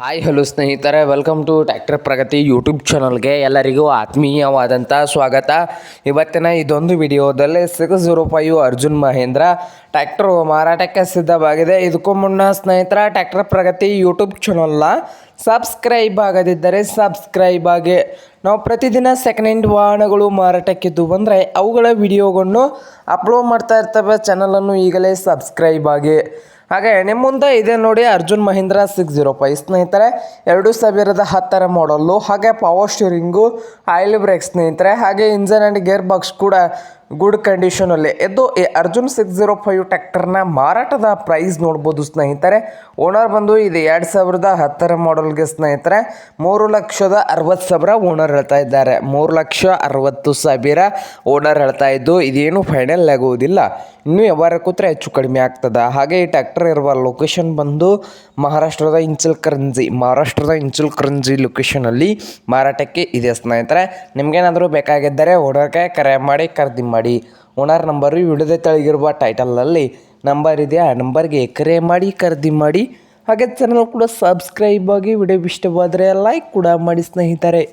Hi hello ಸ್ನೇಹಿತರೆ, welcome to tractor Pragati YouTube ಚಾನಲ್ಗೆ ಎಲ್ಲರಿಗೂ ಆತ್ಮೀಯವಾದಂಥ ಸ್ವಾಗತ. ಇವತ್ತಿನ ಇದೊಂದು ವಿಡಿಯೋದಲ್ಲಿ 605 ಅರ್ಜುನ್ ಮಹೇಂದ್ರ ಟ್ರ್ಯಾಕ್ಟರ್ ಮಾರಾಟಕ್ಕೆ ಸಿದ್ಧವಾಗಿದೆ. ಇದಕ್ಕೂ ಮುನ್ನ ಸ್ನೇಹಿತರ ಟ್ರ್ಯಾಕ್ಟರ್ ಪ್ರಗತಿ ಯೂಟ್ಯೂಬ್ ಚಾನಲ್ನ ಸಬ್ಸ್ಕ್ರೈಬ್ ಆಗದಿದ್ದರೆ ಸಬ್ಸ್ಕ್ರೈಬ್ ಆಗಿ. ನಾವು ಪ್ರತಿದಿನ ಸೆಕೆಂಡ್ ಹ್ಯಾಂಡ್ ವಾಹನಗಳು ಮಾರಾಟಕ್ಕಿದ್ದು ಬಂದರೆ ಅವುಗಳ ವಿಡಿಯೋಗಳನ್ನು ಅಪ್ಲೋಡ್ ಮಾಡ್ತಾ ಇರ್ತವೆ. ಚಾನಲನ್ನು ಈಗಲೇ ಸಬ್ಸ್ಕ್ರೈಬ್ ಆಗಿ. ಹಾಗೆ ನಿಮ್ಮ ಮುಂದೆ ಇದೆ ನೋಡಿ ಅರ್ಜುನ್ ಮಹೀಂದ್ರ 605 ಸ್ನೇಹಿತರೆ, 2010 ಮಾಡಲ್ಲು. ಹಾಗೆ ಪವರ್ ಸ್ಟೀರಿಂಗು, ಆಯಿಲ್ ಬ್ರೇಕ್ ಸ್ನೇಹಿತರೆ, ಹಾಗೆ ಇಂಜನ್ ಆ್ಯಂಡ್ ಗೇರ್ ಬಾಕ್ಸ್ ಕೂಡ ಗುಡ್ ಕಂಡೀಷನಲ್ಲಿ ಇದು ಈ ಅರ್ಜುನ್ 605 ಟ್ರ್ಯಾಕ್ಟರ್ನ ಮಾರಾಟದ ಪ್ರೈಸ್ ನೋಡ್ಬೋದು ಸ್ನೇಹಿತರೆ. ಓನರ್ ಬಂದು ಇದು 2010 ಮಾಡಲ್ಗೆ ಸ್ನೇಹಿತರೆ 3,60,000 ಓನರ್ ಹೇಳ್ತಾ ಇದ್ದಾರೆ. 3,60,000 ಓನರ್ ಹೇಳ್ತಾ ಇದ್ದು, ಇದೇನು ಫೈನಲ್ ಆಗುವುದಿಲ್ಲ, ಇನ್ನೂ ವ್ಯವಹಾರ ಕೂತ್ರೆ ಹೆಚ್ಚು ಕಡಿಮೆ ಆಗ್ತದೆ. ಹಾಗೆ ಈ ಟ್ರ್ಯಾಕ್ಟರ್ ಇರುವ ಲೊಕೇಶನ್ ಬಂದು ಮಹಾರಾಷ್ಟ್ರದ ಇಂಚಲ್ಕರಂಜಿ ಲೊಕೇಶನಲ್ಲಿ ಮಾರಾಟಕ್ಕೆ ಇದೆ ಸ್ನೇಹಿತರೆ. ನಿಮಗೇನಾದರೂ ಬೇಕಾಗಿದ್ದರೆ ಓನರ್ಗೆ ಕರೆ ಮಾಡಿ ಖರೀದಿ ಮಾಡಿ. ಓನರ್ ನಂಬರು ವಿಡಿಯೋದ ತೆಳಗಿರುವ ಟೈಟಲಲ್ಲಿ ನಂಬರ್ ಇದೆ, ಆ ನಂಬರ್ಗೆ ಕರೆ ಮಾಡಿ ಖರೀದಿ ಮಾಡಿ. ಹಾಗೆ ಚಾನಲ್ ಕೂಡ ಸಬ್ಸ್ಕ್ರೈಬ್ ಆಗಿ. ವಿಡಿಯೋ ಇಷ್ಟವಾದರೆ ಲೈಕ್ ಕೂಡ ಮಾಡಿ ಸ್ನೇಹಿತರೆ.